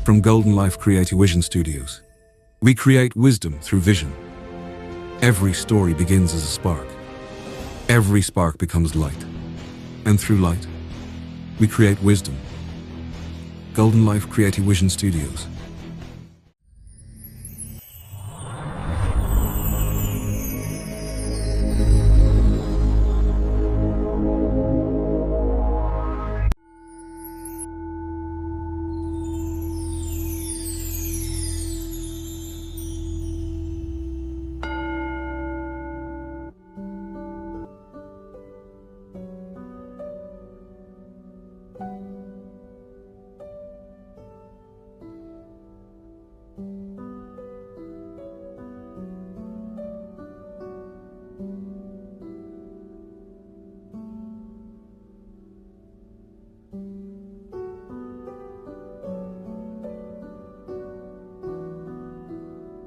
From Golden Life Creative Vision Studios, we create wisdom through vision. Every story begins as a spark. Every spark becomes light. And through light, we create wisdom. Golden Life Creative Vision Studios.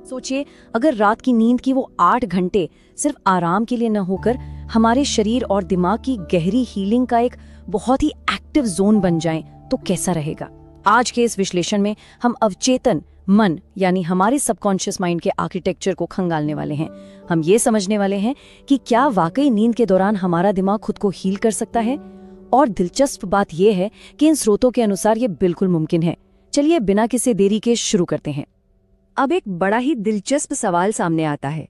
सोचिए, अगर रात की नींद की वो 8 घंटे सिर्फ आराम के लिए न होकर हमारे शरीर और दिमाग की गहरी हीलिंग का एक बहुत ही एक्टिव जोन बन जाए तो कैसा रहेगा। आज के इस विश्लेषण में हम अवचेतन मन यानी हमारे सबकॉन्शियस माइंड के आर्किटेक्चर को खंगालने वाले हैं। हम ये समझने वाले हैं कि क्या वाकई नींद के दौरान हमारा दिमाग खुद को हील कर सकता है। और दिलचस्प बात यह है कि इन स्रोतों के अनुसार ये बिल्कुल मुमकिन है। चलिए बिना किसी देरी के शुरू करते हैं। अब एक बड़ा ही दिलचस्प सवाल सामने आता है।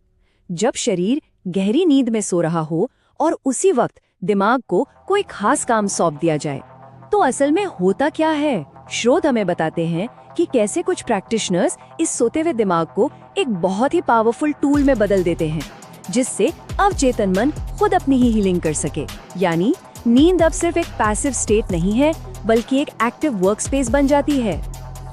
जब शरीर गहरी नींद में सो रहा हो और उसी वक्त दिमाग को कोई खास काम सौंप दिया जाए तो असल में होता क्या है। स्रोत हमें बताते हैं कि कैसे कुछ प्रैक्टिशनर्स इस सोते हुए दिमाग को एक बहुत ही पावरफुल टूल में बदल देते हैं, जिससे अवचेतन मन खुद अपनी ही हीलिंग कर सके। यानी नींद अब सिर्फ एक पैसिव स्टेट नहीं है, बल्कि एक एक्टिव वर्कस्पेस बन जाती है।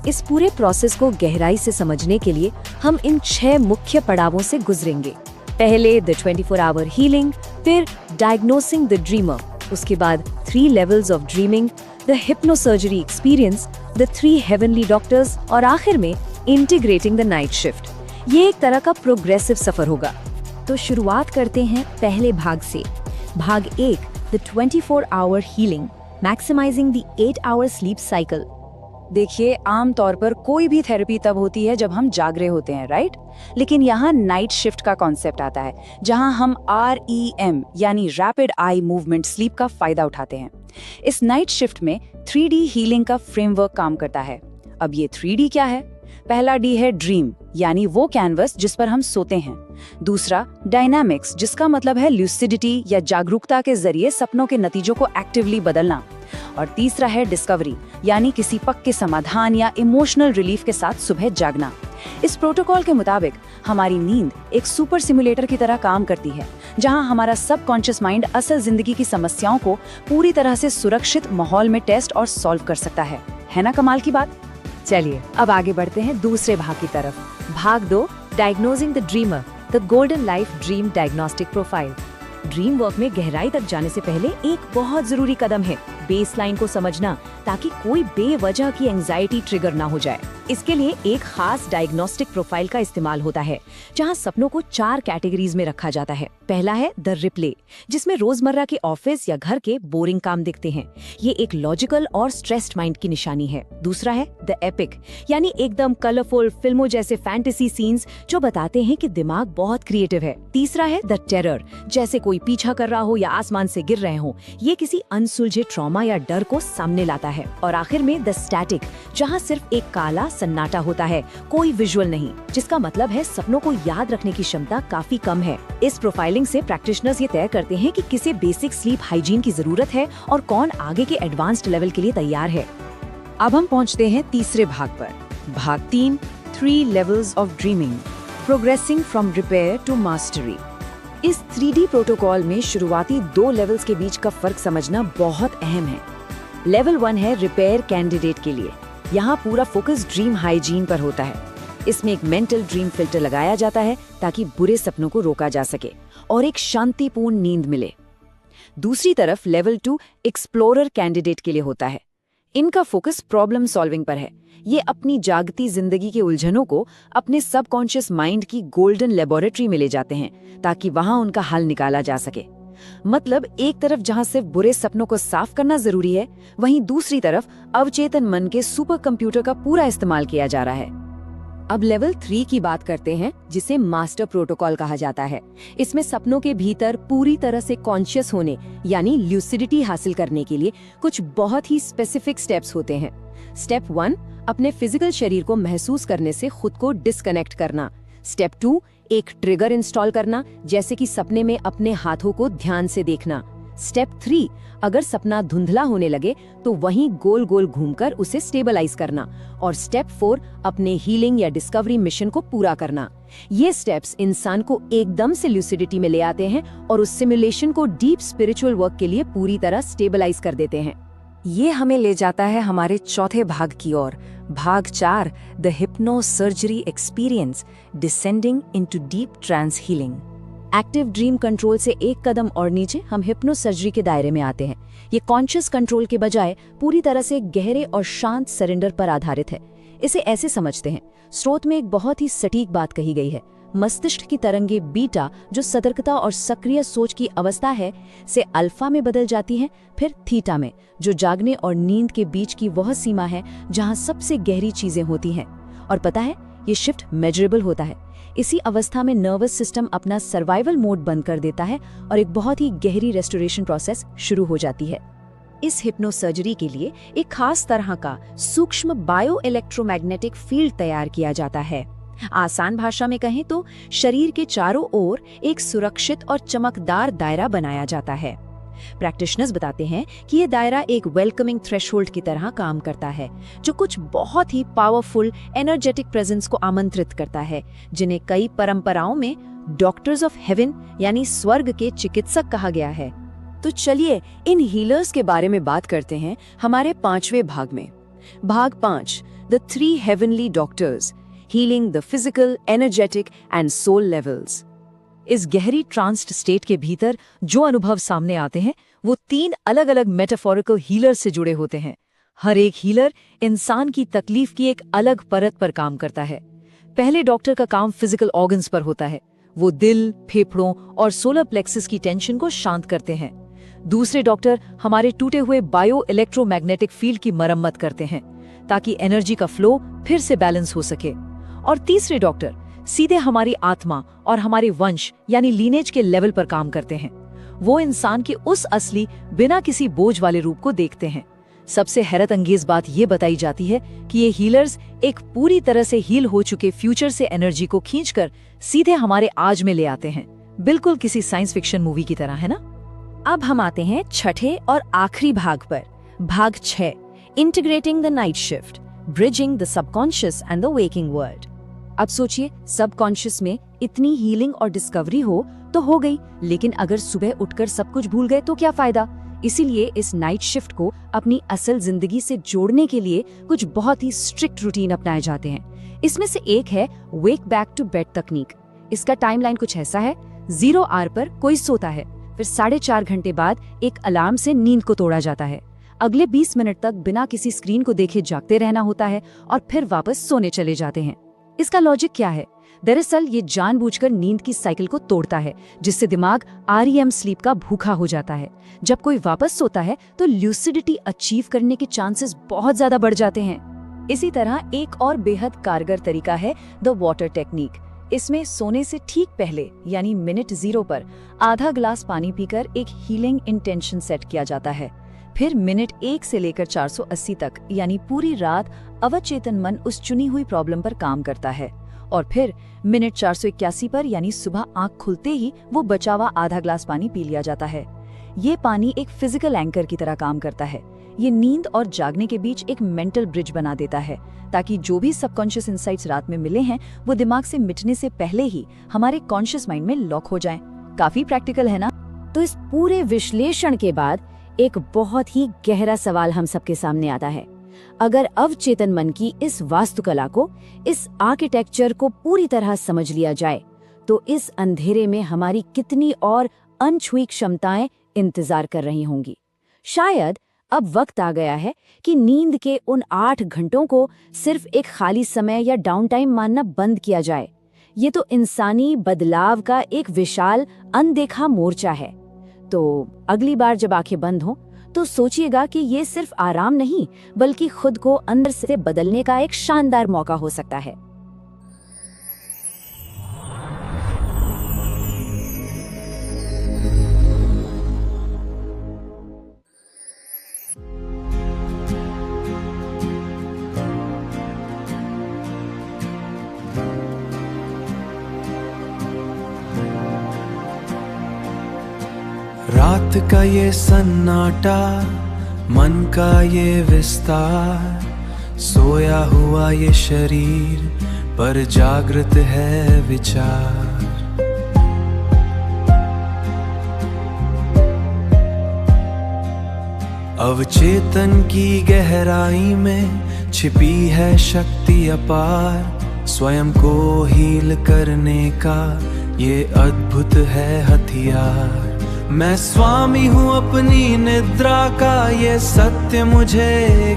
इस पूरे प्रोसेस को गहराई से समझने के लिए हम इन 6 मुख्य पड़ावों से गुजरेंगे। पहले द 24 आवर हीलिंग, फिर डायग्नोसिंग द ड्रीमर, उसके बाद 3 levels of dreaming, the hypnosurgery experience, the 3 heavenly doctors और आखिर में इंटीग्रेटिंग द नाइट शिफ्ट। ये एक तरह का प्रोग्रेसिव सफर होगा। तो शुरुआत करते हैं पहले भाग से। भाग 1, the 24 hour healing, maximising the 8 hour sleep cycle. देखिए, आमतौर पर कोई भी थेरेपी तब होती है जब हम जाग रहे होते हैं, राइट? लेकिन यहाँ नाइट शिफ्ट का कॉन्सेप्ट आता है, जहाँ हम REM यानी रैपिड आई मूवमेंट स्लीप का फायदा उठाते हैं। इस नाइट शिफ्ट में 3D हीलिंग का फ्रेमवर्क काम करता है। अब ये 3D क्या है? पहला D है ड्रीम, यानी वो कैनवस जिस पर हम सोते हैं। दूसरा डायनामिक्स, जिसका मतलब है ल्यूसिडिटी या जागरूकता के जरिए सपनों के नतीजों को एक्टिवली बदलना। और तीसरा है डिस्कवरी, यानी किसी पक्के समाधान या इमोशनल रिलीफ के साथ सुबह जागना। इस प्रोटोकॉल के मुताबिक हमारी नींद एक सुपर सिमुलेटर की तरह काम करती है, जहां हमारा सबकॉन्शियस माइंड असल जिंदगी की समस्याओं को पूरी तरह से सुरक्षित माहौल में टेस्ट और सॉल्व कर सकता है ना कमाल की बात? चलिए अब आगे बढ़ते हैं दूसरे भाग की तरफ। भाग 2, diagnosing the dreamer, the golden life dream diagnostic profile. Dream work में गहराई तक जाने से पहले एक बहुत जरूरी कदम है बेसलाइन को समझना, ताकि कोई बेवजह की एंजाइटी ट्रिगर ना हो जाए। इसके लिए एक खास डायग्नोस्टिक प्रोफाइल का इस्तेमाल होता है, जहां सपनों को 4 कैटेगरीज में रखा जाता है। पहला है द रिप्ले, जिसमें रोजमर्रा के ऑफिस या घर के बोरिंग काम दिखते हैं। ये एक लॉजिकल और स्ट्रेस्ड माइंड की निशानी है। दूसरा है द एपिक, यानी एकदम कलरफुल फिल्मों जैसे फैंटेसी सीन्स जो बताते हैं कि दिमाग बहुत क्रिएटिव है। तीसरा है द टेरर, जैसे कोई पीछा कर रहा हो या आसमान से गिर रहे हो। ये किसी अनसुलझे ट्रॉमा या डर को सामने लाता है। और आखिर में द स्टैटिक, जहाँ सिर्फ एक काला सन्नाटा होता है, कोई विजुअल नहीं, जिसका मतलब है सपनों को याद रखने की क्षमता काफी कम है। इस प्रोफाइलिंग से प्रैक्टिशनर्स ये तय करते हैं कि किसे बेसिक स्लीप हाइजीन की जरूरत है और कौन आगे के एडवांस्ड लेवल के लिए तैयार है। अब हम पहुंचते हैं तीसरे भाग पर। भाग 3, 3 levels of dreaming, progressing from repair to mastery. इस 3D प्रोटोकॉल में शुरुआती 2 लेवल्स के बीच का फर्क समझना बहुत अहम है। लेवल 1 है रिपेयर कैंडिडेट के लिए। यहाँ पूरा फोकस ड्रीम हाइजीन पर होता है। इसमें एक मेंटल ड्रीम फिल्टर लगाया जाता है ताकि बुरे सपनों को रोका जा सके और एक शांतिपूर्ण नींद मिले। दूसरी तरफ लेवल 2 एक्सप्लोरर कैंडिडेट के लिए होता है। इनका फोकस प्रॉब्लम सॉल्विंग पर है। ये अपनी जागती जिंदगी के उलझनों को अपने सबकॉन्शियस माइंड की गोल्डन लेबोरेटरी में ले जाते हैं ताकि वहां उनका हल निकाला जा सके। मतलब एक तरफ जहां सिर्फ बुरे सपनों को साफ करना जरूरी है, वहीं दूसरी तरफ अवचेतन मन के सुपर कंप्यूटर का पूरा इस्तेमाल किया जा रहा है। अब लेवल 3 की बात करते हैं, जिसे मास्टर प्रोटोकॉल कहा जाता है। इसमें सपनों के भीतर पूरी तरह से कॉन्शियस होने यानी ल्यूसिडिटी हासिल करने के लिए कुछ बहुत ही स्पेसिफिक स्टेप्स होते हैं। स्टेप 1, अपने फिजिकल शरीर को महसूस करने से खुद को डिस्कनेक्ट करना। स्टेप 2, एक ट्रिगर इंस्टॉल करना, जैसे कि सपने में अपने हाथों को ध्यान से देखना। स्टेप 3, अगर सपना धुंधला होने लगे तो वहीं गोल गोल घूमकर उसे स्टेबलाइज करना। और स्टेप 4, अपने हीलिंग या डिस्कवरी मिशन को पूरा करना। ये स्टेप्स इंसान को एकदम से ल्यूसिडिटी में ले आते हैं और उस सिमुलेशन को डीप स्पिरिचुअल वर्क के लिए पूरी तरह स्टेबलाइज कर देते हैं। ये हमें ले जाता है हमारे चौथे भाग की ओर, भाग 4, the hypno surgery experience, descending into deep trance healing. Active dream control से एक कदम और नीचे हम हिप्नो सर्जरी के दायरे में आते हैं। ये कॉन्शियस कंट्रोल के बजाय पूरी तरह से गहरे और शांत सरेंडर पर आधारित है। इसे ऐसे समझते हैं, स्रोत में एक बहुत ही सटीक बात कही गई है। मस्तिष्क की तरंगे बीटा, जो सतर्कता और सक्रिय सोच की अवस्था है, से अल्फा में बदल जाती हैं, फिर थीटा में, जो जागने और नींद के बीच की वह सीमा है जहां सबसे गहरी चीजें होती हैं। और पता है, ये शिफ्ट मेजरेबल होता है। इसी अवस्था में नर्वस सिस्टम अपना सर्वाइवल मोड बंद कर देता है और एक बहुत ही गहरी रेस्टोरेशन प्रोसेस शुरू हो जाती है। इस हिप्नो सर्जरी के लिए एक खास तरह का सूक्ष्म बायो इलेक्ट्रोमैग्नेटिक फील्ड तैयार किया जाता है। आसान भाषा में कहें तो शरीर के चारों ओर एक सुरक्षित और चमकदार दायरा बनाया जाता है। प्रैक्टिशनर्स बताते हैं कि ये दायरा एक वेलकमिंग थ्रेशोल्ड की तरह काम करता है, जो कुछ बहुत ही पावरफुल एनर्जेटिक प्रेजेंस को आमंत्रित करता है, जिन्हें कई परंपराओं में डॉक्टर्स ऑफ हेवन यानी स्वर्ग के चिकित्सक कहा गया है। तो चलिए इन हीलर्स के बारे में बात करते हैं हमारे 5वें भाग में। भाग 5, the 3 heavenly doctors, healing the physical, energetic and soul levels. इस गहरी ट्रांस्ड स्टेट के भीतर जो अनुभव सामने आते हैं वो 3 अलग अलग मेटाफोरिकल हीलर से जुड़े होते हैं। हर एक हीलर इंसान की तकलीफ की एक अलग परत पर काम करता है। पहले डॉक्टर का काम फिजिकल ऑर्गन्स पर होता है। वो दिल, फेफड़ों और सोलर प्लेक्सस की टेंशन को शांत करते हैं। दूसरे डॉक्टर हमारे टूटे हुए बायो इलेक्ट्रोमैग्नेटिक फील्ड की मरम्मत करते हैं ताकि एनर्जी का फ्लो फिर से बैलेंस हो सके। और तीसरे डॉक्टर सीधे हमारी आत्मा और हमारे वंश यानी लीनेज के लेवल पर काम करते हैं। वो इंसान के उस असली, बिना किसी बोझ वाले रूप को देखते हैं। सबसे हैरत अंगेज बात ये बताई जाती है कि ये हीलर्स एक पूरी तरह से हील हो चुके फ्यूचर से एनर्जी को खींचकर सीधे हमारे आज में ले आते हैं, बिल्कुल किसी साइंस फिक्शन मूवी की तरह, है ना। अब हम आते हैं छठे और आखिरी भाग पर, भाग 6, integrating the night shift, bridging the subconscious and the waking world. अब सोचिए, सबकॉन्शियस में इतनी हीलिंग और डिस्कवरी हो तो हो गई, लेकिन अगर सुबह उठकर सब कुछ भूल गए तो क्या फायदा। इसीलिए इस नाइट शिफ्ट को अपनी असल जिंदगी से जोड़ने के लिए कुछ बहुत ही स्ट्रिक्ट रूटीन अपनाए जाते हैं। इसमें से एक है वेक बैक टू बेड तकनीक। इसका टाइमलाइन कुछ ऐसा है, 0 आवर पर कोई सोता है, फिर 4.5 घंटे बाद एक अलार्म से नींद को तोड़ा जाता है। अगले 20 मिनट तक बिना किसी स्क्रीन को देखे जागते रहना होता है और फिर वापस सोने चले जाते हैं। इसका लॉजिक क्या है? दरअसल ये जानबूझकर नींद की साइकिल को तोड़ता है, जिससे दिमाग REM स्लीप का भूखा हो जाता है। जब कोई वापस सोता है तो ल्यूसिडिटी अचीव करने के चांसेस बहुत ज्यादा बढ़ जाते हैं। इसी तरह एक और बेहद कारगर तरीका है द वाटर टेक्निक। इसमें सोने से ठीक पहले यानी मिनट 0 पर आधा ग्लास पानी पीकर एक हीलिंग इंटेंशन सेट किया जाता है। फिर मिनट 1 से लेकर 480 तक यानी पूरी रात अवचेतन मन उस चुनी हुई प्रॉब्लम पर काम करता है। और फिर मिनट 481 पर यानी सुबह आंख खुलते ही वो बचा हुआ आधा ग्लास पानी पी लिया जाता है। ये पानी एक फिजिकल एंकर की तरह काम करता है। ये नींद और जागने के बीच एक मेंटल ब्रिज बना देता है, ताकि जो भी सबकॉन्शियस इंसाइट्स रात में मिले हैं वो दिमाग से मिटने से पहले ही हमारे कॉन्शियस माइंड में लॉक हो जाएं। काफी प्रैक्टिकल है ना। तो इस पूरे विश्लेषण के बाद एक बहुत ही गहरा सवाल हम सबके सामने आता है। अगर अवचेतन मन की इस वास्तुकला को, इस आर्किटेक्चर को पूरी तरह समझ लिया जाए, तो इस अंधेरे में हमारी कितनी और अनछुई क्षमताएं इंतजार कर रही होंगी। शायद अब वक्त आ गया है कि नींद के उन 8 घंटों को सिर्फ एक खाली समय या डाउन टाइम मानना बंद किया जाए। ये तो इंसानी बदलाव का एक विशाल अनदेखा मोर्चा है। तो अगली बार जब आंखें बंद हो तो सोचिएगा कि ये सिर्फ आराम नहीं बल्कि खुद को अंदर से बदलने का एक शानदार मौका हो सकता है। रात का ये सन्नाटा, मन का ये विस्तार, सोया हुआ ये शरीर पर जागृत है विचार। अवचेतन की गहराई में छिपी है शक्ति अपार, स्वयं को हील करने का ये अद्भुत है हथियार। मैं स्वामी हूँ अपनी निद्रा का, ये सत्य मुझे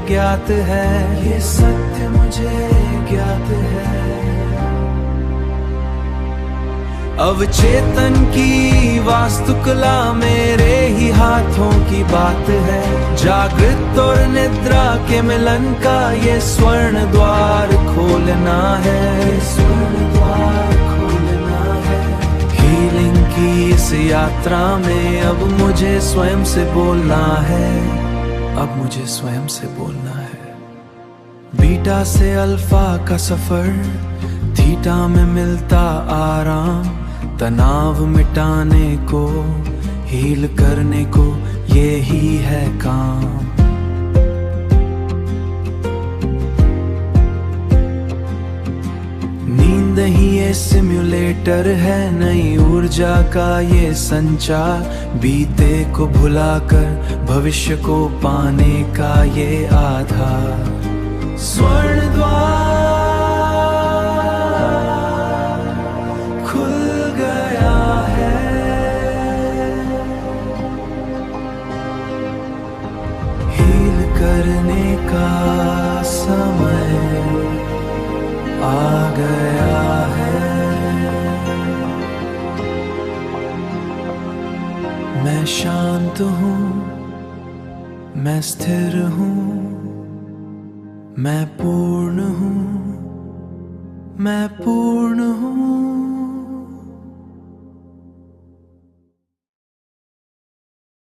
ज्ञात है, ये सत्य मुझे ज्ञात है। अवचेतन की वास्तुकला मेरे ही हाथों की बात है, जागृत और निद्रा के मिलन का ये स्वर्ण द्वार खोलना है, स्वर्ण द्वार खोलना है। हीलिंग की इस यात्रा में अब मुझे स्वयं से बोलना है, अब मुझे स्वयं से बोलना है। बीटा से अल्फा का सफर, थीटा में मिलता आराम, तनाव मिटाने को, हील करने को ये ही है काम। नींद ही ये सिम्युलेटर है, नई ऊर्जा का ये संचार, बीते को भुलाकर भविष्य को पाने का ये आधार। स्वर्ण द्वार खुल गया है, हील करने का समय आ गया है। मैं शांत हूँ, मैं स्थिर हूँ, मैं पूर्ण हूँ, मैं पूर्ण हूँ।